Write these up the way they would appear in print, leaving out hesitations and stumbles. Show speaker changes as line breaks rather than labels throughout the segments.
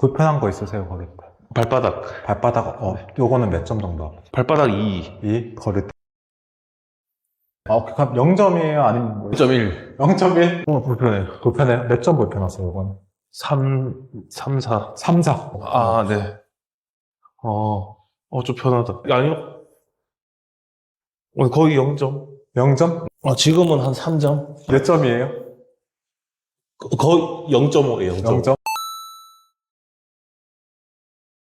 불편한 거 있으세요, 걸을 때?
발바닥.
발바닥, 요거는 몇 점 정도?
발바닥 2.
걸을 때. 그럼 0점이에요? 아니면 뭐?
1.1.
0.1?
불편해요.
불편해요? 몇 점 불편하세요, 요거는?
3, 4.
3, 4.
아, 네. 좀 편하다. 아니요. 거의 0점.
0점?
지금은 한 3점?
몇 점이에요?
거의 0.5에요, 0.5.
0점?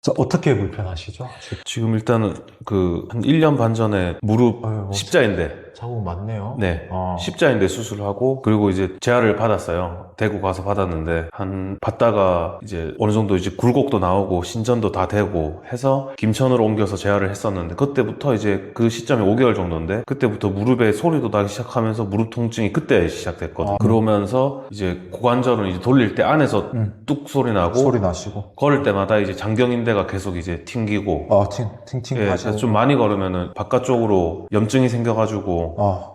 저 어떻게 불편하시죠?
지금 일단은 한 1년 반 전에 무릎
아유,
십자인대.
자국 많네요.
네.
어.
십자인대 수술하고, 그리고 이제 재활을 받았어요. 대구 가서 받았는데, 받다가 이제 어느 정도 이제 굴곡도 나오고, 신전도 다 되고 해서 김천으로 옮겨서 재활을 했었는데, 그때부터 이제 그 시점이 5개월 정도인데, 그때부터 무릎에 소리도 나기 시작하면서 무릎 통증이 그때 시작됐거든요. 그러면서 이제 고관절은 이제 돌릴 때 안에서 뚝 소리 나고,
소리 나시고.
걸을 때마다 이제 장경인대가 계속 이제 튕기고,
팅팅
예,
하시고.
그래서 좀 많이 걸으면은 바깥쪽으로 염증이 생겨가지고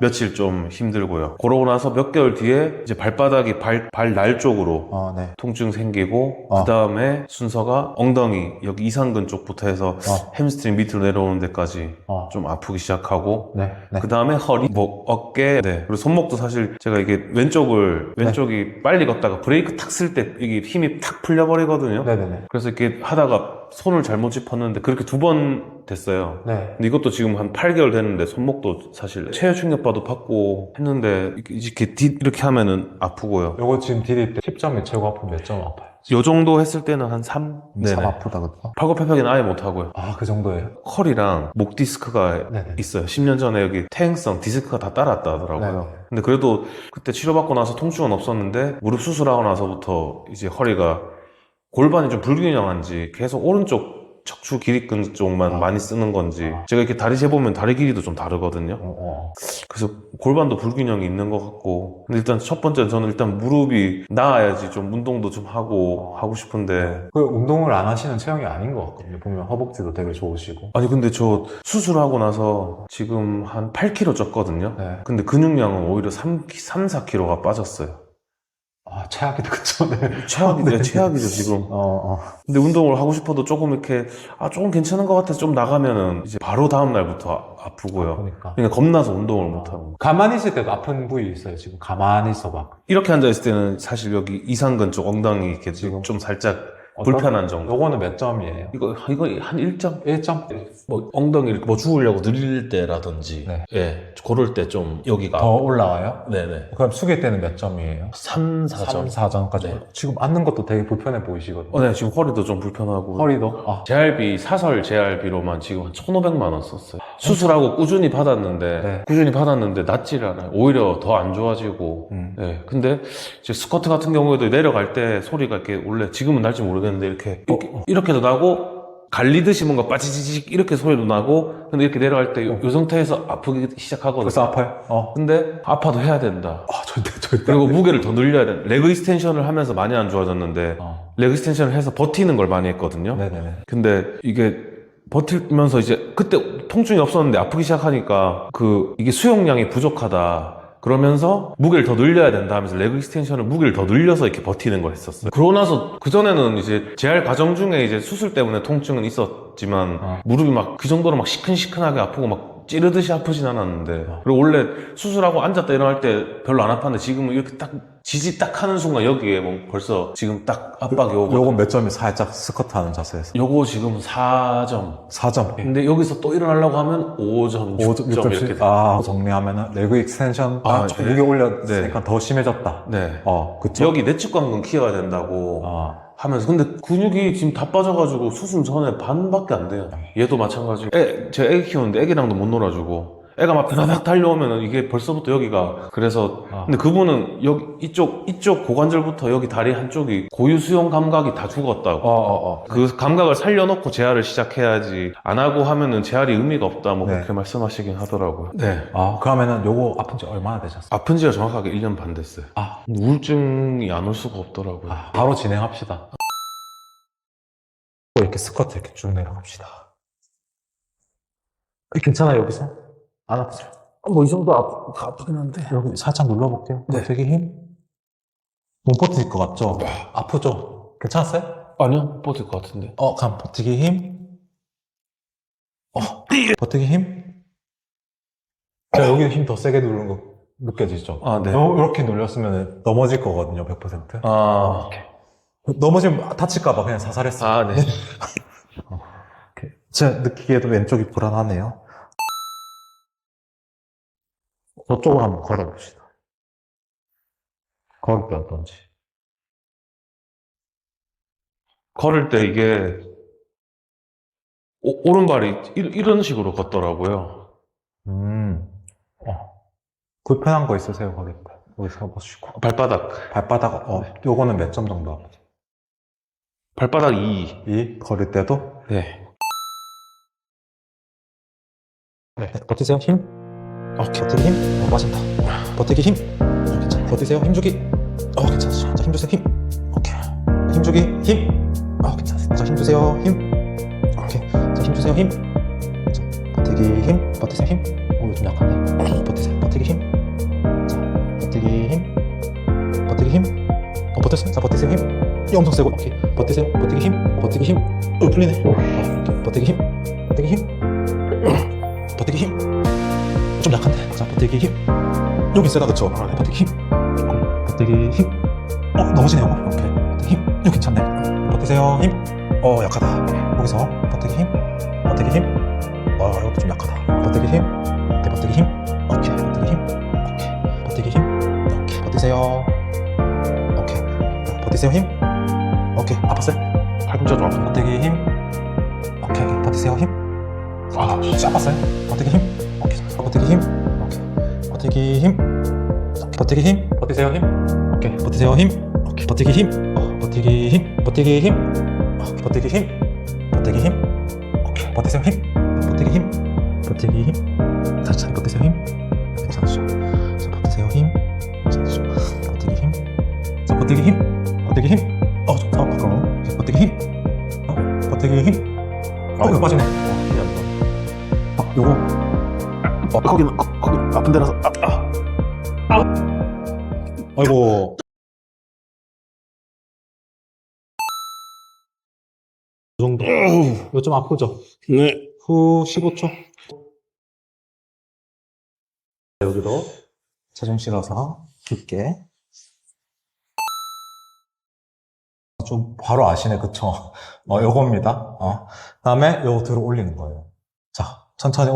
며칠 좀 힘들고요. 그러고 나서 몇 개월 뒤에 이제 발바닥이 발날 쪽으로
네.
통증 생기고 그 다음에 순서가 엉덩이 여기 이상근 쪽부터 해서 햄스트링 밑으로 내려오는 데까지 좀 아프기 시작하고
네.
그 다음에 허리, 목, 어깨, 네. 그리고 손목도 사실 제가 이게 왼쪽이 빨리 걷다가 브레이크 탁 쓸 때 이게 힘이 탁 풀려버리거든요.
네네네.
그래서 이렇게 하다가 손을 잘못 짚었는데 그렇게 2번 됐어요.
네.
근데 이것도 지금 한 8개월 됐는데 손목도 사실 체열 충격파도 받고 했는데 이렇게 하면은 아프고요.
요거 지금 디딜 때 10점이 최고 아프면 몇 점 아파요?
요 정도 했을 때는 한 3?
3 아프다 그랬나?
팔굽혀펴기는 아예 못하고요.
그 정도예요?
허리랑 목 디스크가
네네.
있어요. 10년 전에 여기 퇴행성 디스크가 다 따라왔다 하더라고요.
네네.
근데 그래도 그때 치료받고 나서 통증은 없었는데 무릎 수술하고 나서부터 이제 허리가 골반이 좀 불균형한지 계속 오른쪽 척추 길이근 쪽만 많이 쓰는 건지 제가 이렇게 다리 재보면 다리 길이도 좀 다르거든요. 그래서 골반도 불균형이 있는 것 같고 근데 일단 첫 번째는 저는 일단 무릎이 나아야지 좀 운동도 좀 하고 싶은데
그 운동을 안 하시는 체형이 아닌 것 같거든요. 보면 허벅지도 되게 좋으시고.
아니 근데 저 수술하고 나서 지금 한 8kg 쪘거든요.
네.
근데 근육량은 오히려 4kg가 빠졌어요.
최악이다, 그쵸? 네.
최악이죠, 최악이죠, 지금. 근데 운동을 하고 싶어도 조금 이렇게, 조금 괜찮은 것 같아서 좀 나가면은 이제 바로 다음날부터 아프고요. 그러니까 겁나서 운동을 못하고.
가만히 있을 때도 아픈 부위 있어요, 지금. 가만히 있어봐.
이렇게 앉아있을 때는 사실 여기 이상근 쪽 엉덩이 이렇게 지금 좀 살짝 불편한 정도.
요거는 몇 점이에요?
이거 한 1점?
1점?
뭐 엉덩이를 뭐 주우려고 늘릴 때라든지,
네.
예, 그럴 때 좀 여기가.
더 올라와요?
네네.
그럼 숙일 때는 몇 점이에요?
3, 4점.
4점까지.
네.
지금 앉는 것도 되게 불편해 보이시거든요.
네, 지금 허리도 좀 불편하고.
허리도?
재활비, 사설 재활비로만 지금 한 1,500만 원 썼어요. 수술하고 꾸준히 받았는데, 낫질 않아요. 오히려 더 안 좋아지고. 네. 근데, 이제 스쿼트 같은 경우에도 내려갈 때 소리가 이렇게 원래 지금은 날지 모르겠는데, 이렇게도 나고, 갈리듯이 뭔가 빠지지직 이렇게 소리도 나고, 근데 이렇게 내려갈 때 요 상태에서 아프기 시작하거든요.
벌써 아파요?
근데, 아파도 해야 된다.
절대.
그리고 무게를 더 늘려야 돼. 레그 익스텐션을 하면서 많이 안 좋아졌는데, 레그 익스텐션을 해서 버티는 걸 많이 했거든요.
네네네.
근데 이게 버티면서 이제 그때 통증이 없었는데 아프기 시작하니까 이게 수용량이 부족하다. 그러면서 무게를 더 늘려야 된다 하면서 레그 익스텐션을 무게를 더 늘려서 이렇게 버티는 걸 했었어요. 그러고 나서 그전에는 이제 재활 과정 중에 이제 수술 때문에 통증은 있었지만 무릎이 막 그 정도로 막 시큰시큰하게 아프고 막 찌르듯이 아프진 않았는데 그리고 원래 수술하고 앉았다 일어날 때 별로 안 아팠는데 지금은 이렇게 딱 지지 딱 하는 순간 여기에 뭐 벌써 지금 딱 압박이 오고
요건 몇 점이 살짝 스쿼트 하는 자세에서?
요거 지금 4점
4점.
근데 여기서 또 일어나려고 하면 5점, 6점 이렇게 돼.
정리하면은 레그 익스텐션
네.
무게 올렸으니까 더 심해졌다.
네.
그쵸?
여기 내측관근 키워야 된다고 하면서 근데 근육이 지금 다 빠져가지고 수술 전에 반밖에 안 돼요. 얘도 마찬가지고 제가 애기 키우는데 애기랑도 못 놀아주고 애가 막 바닥 달려오면은 이게 벌써부터 여기가 그래서 근데 그분은 이쪽 고관절부터 여기 다리 한쪽이 고유 수용 감각이 다 죽었다고 그 감각을 살려놓고 재활을 시작해야지 안 하고 하면은 재활이 의미가 없다 뭐 그렇게 말씀하시긴 하더라고요. 네.
그러면은 요거 아픈 지 얼마나 되셨어요?
아픈 지가 정확하게 1년 반 됐어요. 우울증이 안 올 수가 없더라고요.
바로 진행합시다. 이렇게 스쿼트 이렇게 쭉 내려갑시다. 괜찮아요, 여기서? 안 아프죠?
뭐 이 정도 아프긴 한데
여기 살짝 눌러볼게요.
네.
되게 힘? 못 버틸 것 같죠? 아프죠? 괜찮았어요?
아니요, 못 버틸 것 같은데.
그럼 버티기 힘. 버티기 힘. 제가 여기 힘 더 세게 누르는 거 느껴지죠?
아, 네.
이렇게 눌렸으면 넘어질 거거든요, 100%.
아,
넘어지면 다칠까봐 그냥 사살했어요.
아, 네.
오케이. 제가 느끼기에도 왼쪽이 불안하네요. 저쪽으로 한번 걸어봅시다. 거기 어떤지.
걸을 때 이게, 오른발이 이런 식으로 걷더라고요.
불편한 거 있으세요, 거기? 거기 서보시고.
발바닥.
발바닥, 요거는 몇 점 정도 아프죠?
발바닥 2.
이 걸을 때도?
네.
네, 버티세요, 힘. 버티기 힘. 빠진다. 버티기 힘. 괜찮아. 버티세요, 힘 주기. 괜찮았어. 자, 힘 주세요, 힘. 오케이. 힘 주기, 힘. 괜찮았어. 자, 힘 주세요, 힘. 오케이. 자, 힘 주세요, 힘. 자, 버티기 힘. 버티세요, 힘. 이거 좀 약하네. 버티세요, 버티기 힘. 자, 버티기 힘. 버티기 힘. 버텼어요. 자, 버티세요, 힘. 이 엄청 세고. 오케이. 버티세요, 버티기 힘. 버티기 힘. 풀리네. 오케이. 버티기 힘. 버티기 힘. 버티기 힘. 좀 약한데. 자, 버티기 힘. 여기 세다, 그쵸? 버티기 힘. 버티기 힘. 넘어지네요. 오케이. 버티기 힘. 여기 괜찮네. 버티세요. 힘. 약하다. 여기서 버티기 힘. 버티기 힘. 이것도 좀 약하다. 버티기 힘. 오케이, 버티기 힘. 오케이, 버티기 힘. 오케이, 버티기 힘. 오케이, 버티세요. 오케이, 버티세요. 힘. 오케이, 아팠어요?
팔꿈치가 좀 아픈데.
버티기 힘. 오케이, 버티세요. 힘. 진짜 아팠어요? 버티기 힘. 오케이, 버티기 힘. 오케이, 버티기 힘. 버티기 힘. 버티세요. 힘. 오케이, 버티세요. 힘. 오케이, 버티기 힘. 버티기 힘. 버티기 힘. 버티기 힘. 버티기 힘. 오케이, 버티세요. 힘. 버티기 힘. 버티기 힘. 다시 버티세요. 힘. 괜찮으시죠? 자, 버티세요. 힘. 괜찮으시죠? 버티기 힘. 자, 버티기 힘. 버티기 힘. 좀 잠깐만. 버티기 힘. 버티기 힘. 이거 빠지네. 요거.
거기는, 거기 아픈 데라서.
아이고. 이 정도. 이거 좀 아프죠?
네.
후 15초. 여기도 자중 실어서 깊게. 좀 바로 아시네, 그쵸? 요겁니다. 다음에 요거 들어 올리는 거예요. 자, 천천히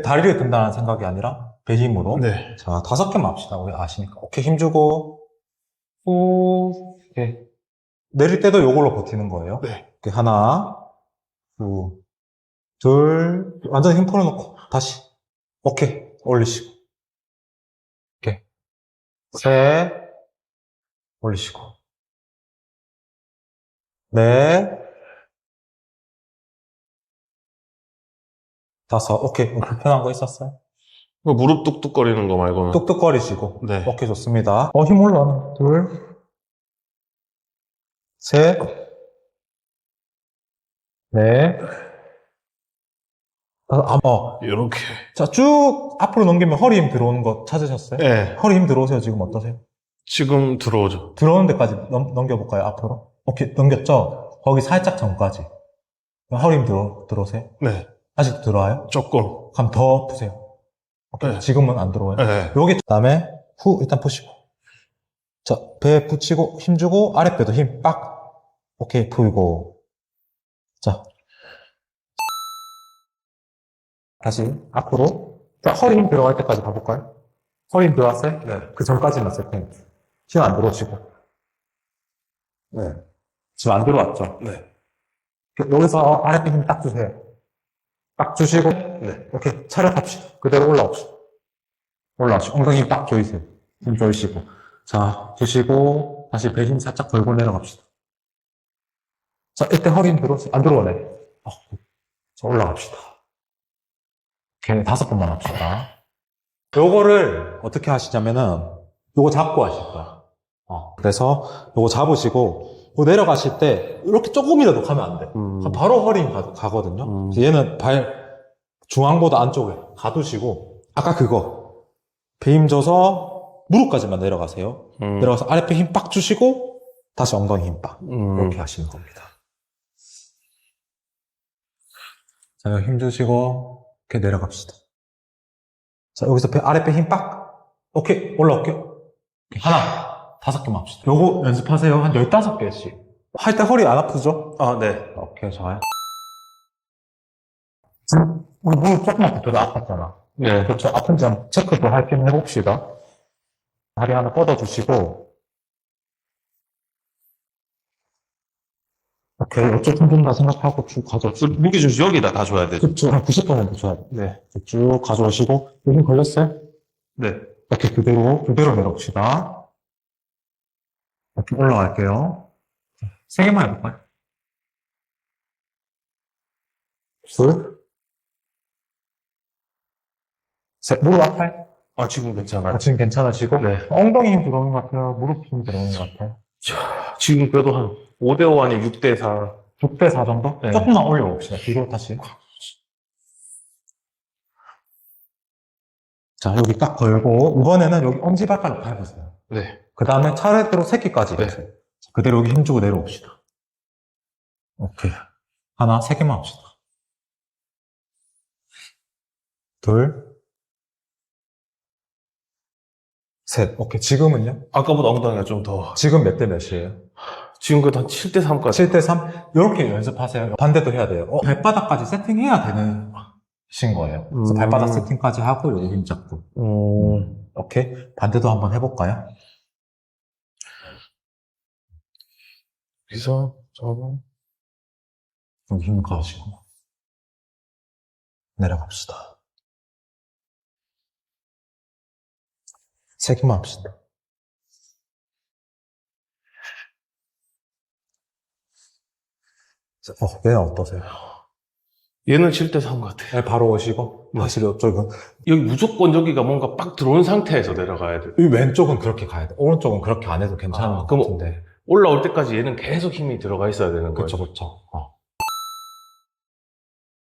다리를 든다는 생각이 아니라 배 힘으로.
네.
자, 5개만 합시다. 우리 아시니까. 오케이, 힘주고. 후. 오케이. 내릴 때도 요걸로 버티는 거예요.
네.
오케이, 하나, 둘, 완전히 힘 풀어놓고, 다시. 오케이, 올리시고. 오케이. 셋, 올리시고. 넷, 다섯. 오케이, 불편한 거 있었어요?
무릎 뚝뚝거리는 거 말고는.
뚝뚝거리시고.
네.
오케이, 좋습니다. 힘 올라와. 둘, 셋, 넷,
이렇게.
자, 쭉 앞으로 넘기면 허리 힘 들어오는 거 찾으셨어요?
네.
허리 힘 들어오세요? 지금 어떠세요?
지금 들어오죠.
들어오는 데까지 넘겨볼까요? 앞으로? 오케이, 넘겼죠? 거기 살짝 전까지. 허리 힘 들어오세요?
네.
아직도 들어와요?
조금.
그럼 더 푸세요. 오케이,
네.
지금은 안 들어와요?
네.
여기, 그 다음에, 일단 푸시고. 자, 배 붙이고, 힘주고, 아랫배도 힘 빡. 오케이, 풀고. 자. 다시, 앞으로. 자, 허리 힘 들어갈 때까지 가볼까요? 허리 힘 들어왔어요? 네. 그 전까지만 세팅. 힘 안 들어오시고. 네. 지금 안 들어왔죠?
네.
여기서 아랫배 힘 딱 주세요. 딱 주시고.
네.
오케이. 차렷합시다. 그대로 올라옵시다. 올라오시고. 엉덩이 힘 딱 조이세요. 힘 조이시고. 자, 주시고. 다시 배 힘 살짝 걸고 내려갑시다. 자, 이때 허리 힘 들어오세요. 안 들어오네. 자, 올라갑시다. 오케이. 5번만 합시다. 요거를 어떻게 하시냐면은, 요거 잡고 하실 거야. 그래서 요거 잡으시고, 요거 내려가실 때, 이렇게 조금이라도 가면 안 돼. 바로 허리 힘 가거든요. 그래서 얘는 중앙보다 안쪽에 가두시고, 아까 그거, 배 힘 줘서 무릎까지만 내려가세요. 내려가서 아랫배 힘 빡 주시고, 다시 엉덩이 힘 빡. 이렇게 하시는 겁니다. 자, 여기 힘 주시고, 이렇게 내려갑시다. 자, 여기서 아랫배 힘 빡! 오케이, 올라올게요. 하나, 5개만 합시다. 요거 연습하세요. 한 15개씩. 할 때 허리 안 아프죠?
아, 네.
오케이, 좋아요. 우리 무릎 조금만 더 아팠잖아.
네.
그렇죠. 아픈 점 체크도 할 겸 해봅시다. 다리 하나 뻗어주시고. 오케이, 어쩔 힘든다 생각하고 쭉 가져옵시다.
무게 중심 여기다 다 줘야 되죠.
그쵸. 한 90% 줘야 돼.
네.
쭉 가져오시고. 여기 걸렸어요?
네.
이렇게 그대로 내려옵시다. 이렇게 올라갈게요. 3개만 해볼까요? 둘, 셋. 무릎 아파요?
아, 지금 괜찮아요.
지금 괜찮으시고?
네.
엉덩이 힘 들어오는 것 같아요? 무릎 힘 들어오는 것 같아요?
지금 그래도 한 5대5 아니면 6대4.
6대4 정도?
네.
조금만 올려봅시다. 뒤로 다시. 자, 여기 딱 걸고, 이번에는 여기 엄지발가락 밟으세요.
네.
그 다음에 차례대로 새끼까지
네.
해주세요. 그대로 여기 힘주고 내려옵시다. 오케이. 하나, 3개만 합시다. 둘, 셋. 오케이. 지금은요?
아까보다 엉덩이가 좀 더.
지금 몇 대 몇이에요?
지금 그래도 한 7대3까지.
7대3? 이렇게 연습하세요. 반대도 해야 돼요. 발바닥까지 세팅해야 되는 신 거예요. 그래서 발바닥 세팅까지 하고 여기 힘 잡고. 오케이. 반대도 한번 해볼까요?
여기서, 저거.
여기 힘 가시고. 내려갑시다. 3개만 합시다. 얘는 어떠세요?
얘는 7대3 같아.
네, 바로 오시고, 다시 이쪽은.
여기 무조건 여기가 뭔가 빡 들어온 상태에서 내려가야 돼.
이 왼쪽은 그렇게 가야 돼. 오른쪽은 그렇게 안 해도 괜찮은 것
그럼
같은데.
올라올 때까지 얘는 계속 힘이 들어가 있어야 되는 거예요.
그쵸.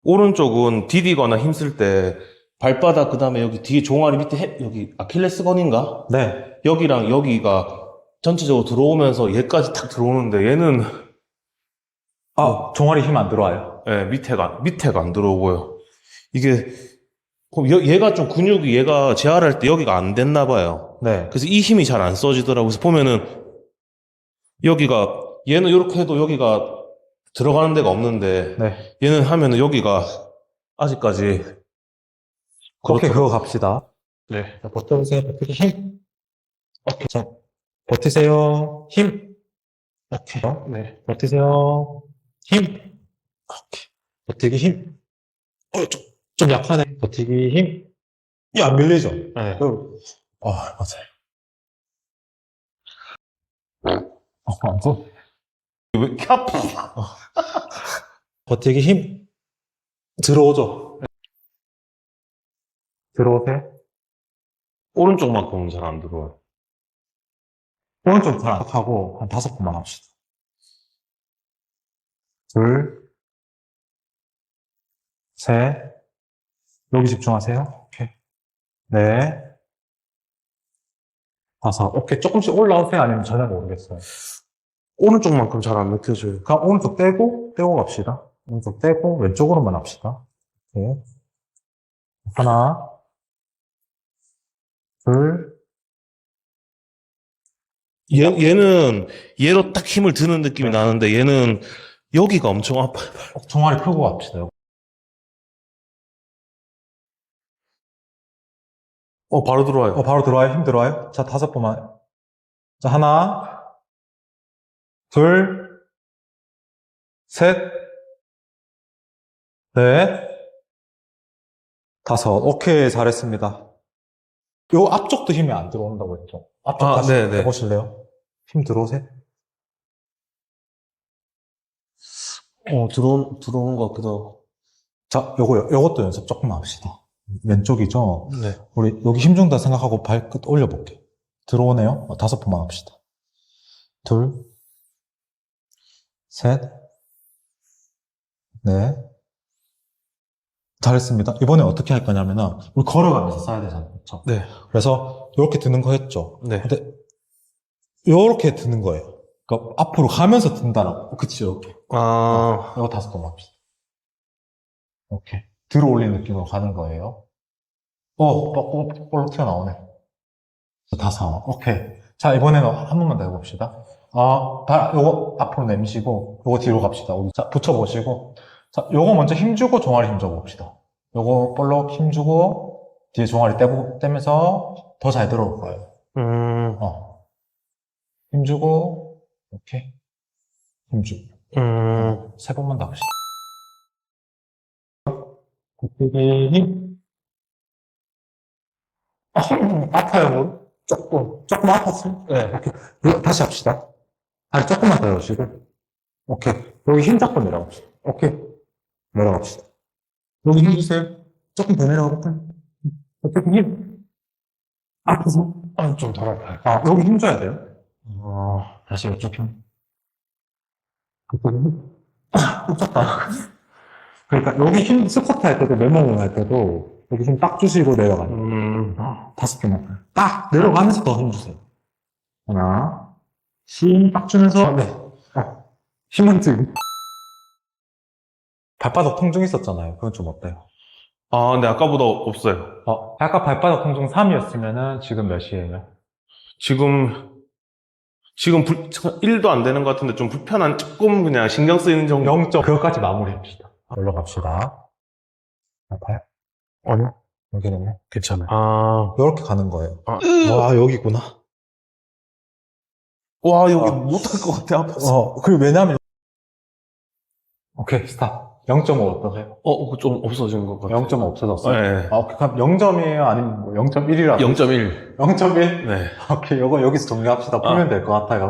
오른쪽은 디디거나 힘쓸 때 발바닥 그다음에 여기 뒤에 종아리 밑에 여기 아킬레스건인가?
네.
여기랑 여기가 전체적으로 들어오면서 얘까지 탁 들어오는데 얘는
종아리 힘 안 들어와요.
예, 밑에가 안 들어오고요. 이게 그럼 얘가 좀 근육이 얘가 재활할 때 여기가 안 됐나 봐요.
네.
그래서 이 힘이 잘 안 써지더라고요. 그래서 보면은 여기가 얘는 이렇게 해도 여기가 들어가는 데가 없는데
네.
얘는 하면은 여기가 아직까지
오케이, 그거 갑시다.
네.
자, 버텨보세요. 버티기 힘. 오케이. 자, 버티세요. 힘. 오케이.
네.
버티세요. 힘. 오케이. 버티기 힘. 좀 약하네. 버티기 힘. 안 밀리죠?
네.
맞아요. 안 돼.
왜 이렇게 아파?
버티기 힘. 들어오죠? 들어오세요.
오른쪽만큼은 잘 안 들어와요.
오른쪽 잘안 하고 한 5번만 합시다. 둘, 셋, 여기 집중하세요. 오케이. 네, 5. 오케이. 조금씩 올라오세요? 아니면 전혀 모르겠어요.
오른쪽만큼 잘 안 느껴져요.
그럼 오른쪽 떼고 갑시다. 오른쪽 떼고 왼쪽으로만 합시다. 오케이. 하나, 둘,
얘는 얘로 딱 힘을 드는 느낌이 나는데 얘는 여기가 엄청 아파요.
종아리 펴고 갑시다.
바로 들어와요.
바로 들어와요? 힘 들어와요? 자, 5번만. 자, 하나, 둘, 셋, 넷, 5. 오케이, 잘했습니다. 요 앞쪽도 힘이 안 들어온다고 했죠? 앞쪽 다시
네네.
해보실래요? 힘 들어오세요?
들어오는 것 같기도 하고.
자, 요것도 연습 조금만 합시다. 왼쪽이죠?
네.
우리 여기 힘 준다 생각하고 발끝 올려볼게요. 들어오네요? 5번만 합시다. 둘, 셋, 넷. 잘했습니다. 이번에 어떻게 할 거냐면은, 우리 걸어가면서 써야 되잖아요. 그렇죠?
네.
그래서, 이렇게 드는 거 했죠?
네.
근데, 이렇게 드는 거예요. 그러니까, 앞으로 가면서 든다라고. 그치, 이렇게. 이거 5번만 합시다. 오케이. 들어 올리는 느낌으로 가는 거예요. 볼록 튀어나오네. 5. 오케이. 자, 이번에는 한 번만 더 해봅시다. 요거 앞으로 내미시고, 요거 뒤로 갑시다. 자, 붙여보시고. 자, 요거 먼저 힘주고 종아리 힘줘 봅시다. 요거 볼록 힘주고, 뒤에 종아리 떼면서 더 잘 들어올 거예요. 힘주고, 오케이. 힘주고. 3번만 더 합시다. 힘. 아파요, 조금 아팠어요? 네. 오케이. 다시 합시다. 다리 조금만 더 여시고. 오케이. 여기 힘 잡고 내려갑시다. 오케이. 내려갑시다. 여기 힘 주세요. 조금 더 내려가볼까요? 어떻게 힘? 아파서? 좀 덜 아파요. 여기 힘 줘야 돼요. 다시 이쪽 힘. 그쪽에 힘. 꽂혔다. 그러니까 여기 힘 스쿼트 할 때도 맨몸을 할 때도 여기 힘 딱 주시고 내려가요. 5개만. 딱 내려가면서 더 힘 주세요. 하나. 힘 딱 주면서 네. 힘은 지금. 발바닥 통증 있었잖아요. 그건 좀 어때요?
아, 근데 아까보다 없어요.
아까 발바닥 통증 3이었으면은 지금 몇이에요?
지금 1도 안 되는 것 같은데 좀 불편한, 조금 그냥 신경 쓰이는 정도.
0점. 그것까지 마무리합시다. 올라갑시다. 아파요? 아니요. 여기는요? 괜찮아요. 이렇게 가는 거예요. 와, 여기구나.
와, 여기 못할 것 같아, 아파서.
그리고 왜냐면, 오케이, 스탑. 0.5 어떠세요?
좀 없어진 것 같아요.
0.5 없어졌어요?
네.
오케이. 그럼 0점이에요? 아니면 뭐 0.1이라도?
0.1.
0.1?
네.
오케이, 요거 여기서 정리합시다. 풀면 될 것 같아요.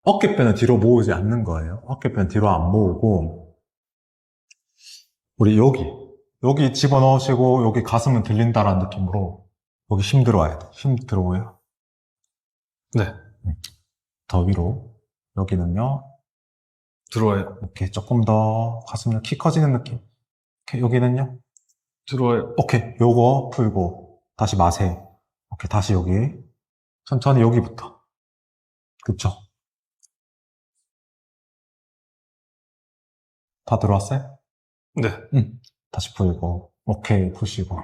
어깨뼈는 뒤로 모으지 않는 거예요. 어깨뼈는 뒤로 안 모으고, 우리 여기 집어넣으시고, 여기 가슴은 들린다라는 느낌으로, 여기 힘 들어와야 돼. 힘 들어오요.
네.
더 위로. 여기는요.
들어와요.
오케이. 조금 더 가슴이 키 커지는 느낌. 오케이. 여기는요.
들어와요.
오케이. 요거 풀고, 다시 마세요. 오케이. 다시 여기. 천천히 여기부터. 그쵸? 다 들어왔어요?
네.
다시 풀고. 오케이. 푸시고.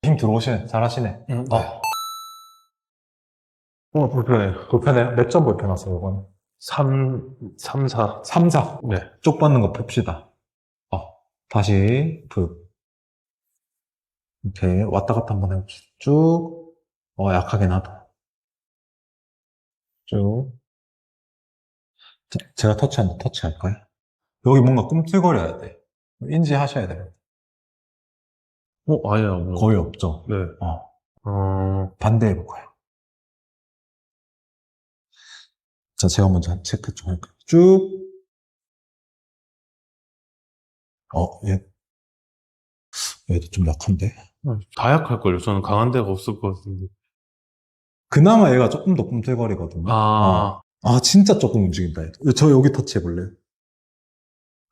힘 들어오시네. 잘하시네.
네. 불편해요.
불편해요? 몇 점 불편하세요, 이건?
3, 4.
3, 4.
네.
쪽 받는 거 풉시다. 다시, 이렇게 왔다 갔다 한번 해봅시다. 쭉. 약하게 놔둬. 쭉. 제가 터치할까요? 여기 뭔가 꿈틀거려야 돼. 인지하셔야 돼요.
아니요.
거의 없죠?
네.
반대해볼까요? 자, 제가 먼저 체크 좀 할까요? 쭉. 얘도 좀 약한데?
다 약할걸요. 저는 강한 데가 없을 것 같은데.
그나마 얘가 조금 더 꿈틀거리거든요. 진짜 조금 움직인다. 얘도. 저 여기 터치해볼래요?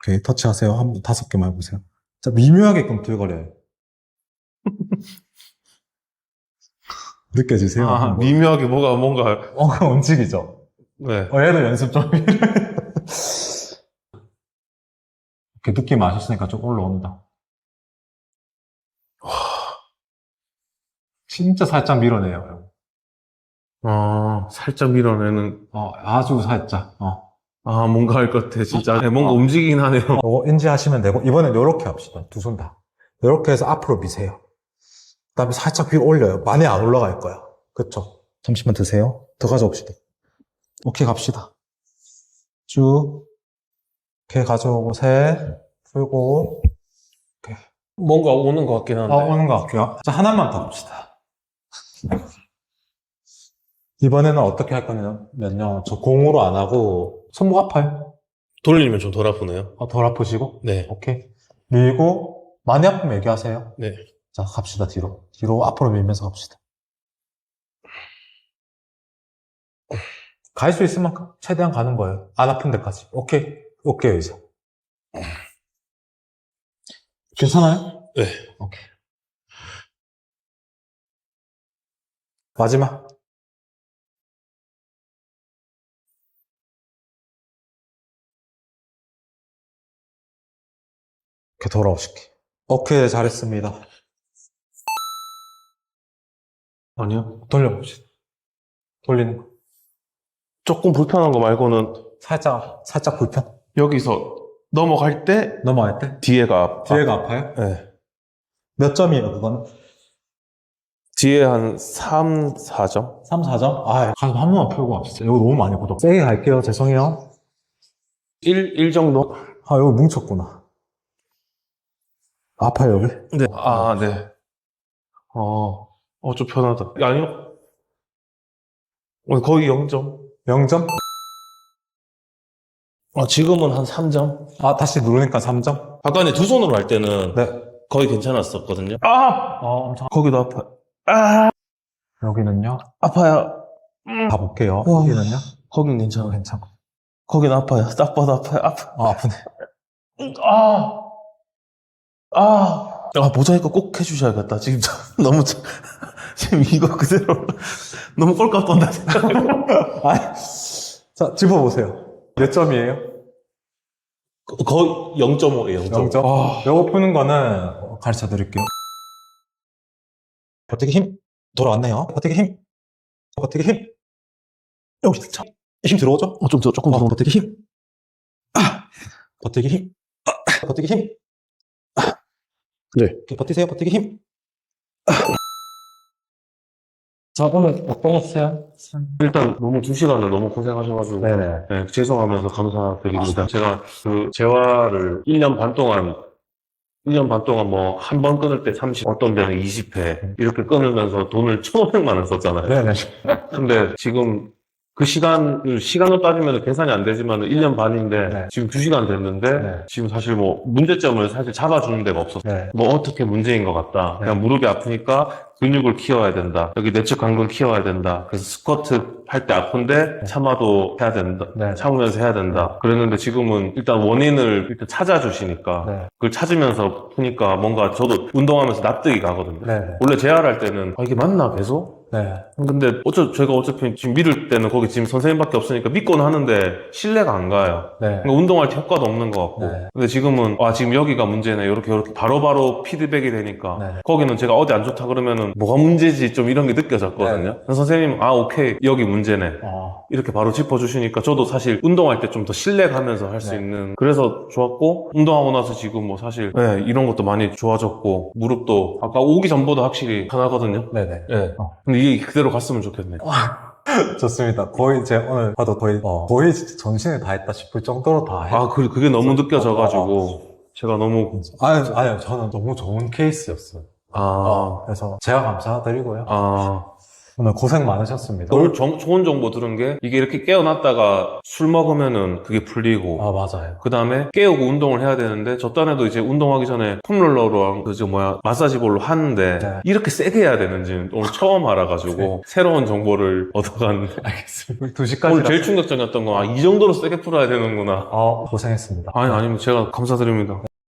오케이, 터치하세요. 한번 5개만 해보세요. 자, 미묘하게 꿈틀거려요. 느껴지세요?
미묘하게 뭔가.
움직이죠?
네.
얘도 연습 좀. 이렇게 느낌 아셨으니까 좀 올라온다. 진짜 살짝 밀어내요.
살짝 밀어내는.
아주 살짝.
뭔가 할 것 같아, 진짜. 네, 뭔가 움직이긴 하네요.
요거 인지하시면 되고, 이번엔 요렇게 합시다. 두 손 다. 요렇게 해서 앞으로 미세요. 그 다음에 살짝 위로 올려요. 많이 안 올라갈 거야. 그쵸? 잠시만 드세요. 더 가져옵시다. 오케이, 갑시다. 쭉. 이렇게 가져오고, 셋. 풀고.
뭔가 오는 것 같긴 한데.
오는 것 같고요. 자, 하나만 더 봅시다. 이번에는 어떻게 할 거냐면요. 저 공으로 안 하고, 손목 아파요?
돌리면 좀 덜 아프네요.
덜 아프시고?
네.
오케이. 밀고, 많이 아프면 얘기하세요.
네.
자, 갑시다, 뒤로. 뒤로 앞으로 밀면서 갑시다. 갈 수 있을 만큼 최대한 가는 거예요. 안 아픈 데까지. 오케이. 오케이, 이제. 괜찮아요?
네.
오케이. 마지막. 이렇게 돌아오실게. 오케이, 잘했습니다.
아니요.
돌려봅시다. 돌리는 거.
조금 불편한 거 말고는
살짝 불편.
여기서 넘어갈 때
넘어갈 때?
뒤에가 아파.
뒤에가 아파요?
네.
몇 점이에요, 그거는?
뒤에 한 3, 4점?
3, 4점? 아, 가슴 한 번만 풀고 갑시다. 이거 너무 많이 굳어. 세게 갈게요. 죄송해요.
1 정도?
아, 여기 뭉쳤구나. 아파요, 여기?
네. 아, 네. 좀 편하다. 아니요. 거의 0점.
0점?
지금은 한 3점?
아, 다시 누르니까 3점?
아까 두 손으로 할 때는
네.
거의 괜찮았었거든요.
엄청.
거기도 아파요.
여기는요?
아파요.
가볼게요.
와.
여기는요?
거긴 괜찮아요.
괜찮고.
거긴 아파요. 딱 봐도 아파요.
아프네.
모자이크 꼭 해주셔야겠다. 지금 너무, 지금 이거 그대로 너무 꼴값 돈다.
자, 짚어보세요. 몇 점이에요?
거의 0.5예요.
0점? 요거 푸는 거는 가르쳐 드릴게요. 버티기 힘. 돌아왔네요. 버티기 힘. 버티기 힘. 여기 힘 들어오죠?
조금 더.
버티기 힘. 버티기 힘. 버티기 힘.
네.
이렇게 버티세요. 버티기 힘. 자, 오늘 어떠셨어요?
일단 너무 2시간을 너무 고생하셔가지고
네네.
네, 죄송하면서 감사드립니다. 제가 그 재활을 1년 반 동안 뭐 한 번 끊을 때 30, 어떤 데는 20회 이렇게 끊으면서 돈을 1,500만 원 썼잖아요.
네네.
근데 지금 그 시간으로 따지면 계산이 안 되지만 1년 반인데
네.
지금 2시간 됐는데
네.
지금 사실 뭐 문제점을 사실 잡아주는 데가 없었어요.
네.
뭐 어떻게 문제인 것 같다. 그냥 무릎이 아프니까 근육을 키워야 된다. 여기 내측 강근 키워야 된다. 그래서 스쿼트 할 때 아픈데 참아도 해야 된다.
네.
참으면서 해야 된다. 그랬는데 지금은 일단 원인을 일단 찾아주시니까
네.
그걸 찾으면서 푸니까 뭔가 저도 운동하면서 납득이 가거든요.
네네.
원래 재활할 때는 이게 맞나 계속?
네.
근데 제가 어차피 지금 믿을 때는 거기 지금 선생님밖에 없으니까 믿고는 하는데 신뢰가 안 가요.
네.
그러니까 운동할 때 효과도 없는 것 같고.
네.
근데 지금은 지금 여기가 문제네. 이렇게 바로바로 피드백이 되니까
네.
거기는 제가 어디 안 좋다 그러면은 뭐가 문제지 좀 이런 게 느껴졌거든요. 그래서 선생님 오케이 여기 문제네. 이렇게 바로 짚어주시니까 저도 사실 운동할 때 좀 더 신뢰가면서 할 수
네.
있는 그래서 좋았고 운동하고 나서 지금 뭐 사실 이런 것도 많이 좋아졌고 무릎도 아까 오기 전보다 확실히 편하거든요.
네네.
예. 근데 이게 그대로 갔으면 좋겠네.
좋습니다. 거의 제가 오늘 봐도 거의 진짜 전신을 다 했다 싶을 정도로 다 했어요.
그게 너무 느껴져가지고 제가 너무
아니요. 저는 너무 좋은 케이스였어요. 그래서 제가 감사드리고요. 오늘 고생 많으셨습니다.
오늘 좋은 정보 들은 게 이게 이렇게 깨어났다가 술 먹으면은 그게 풀리고
맞아요.
그 다음에 깨우고 운동을 해야 되는데 저 딴에도 이제 운동하기 전에 폼롤러랑 마사지볼로 하는데
네.
이렇게 세게 해야 되는지 오늘 처음 알아가지고 새로운 정보를 얻어갔는데
알겠습니다.
오늘
2시까지.
제일 충격적이었던 건 이 정도로 세게 풀어야 되는구나.
고생했습니다.
아닙니다. 제가 감사드립니다.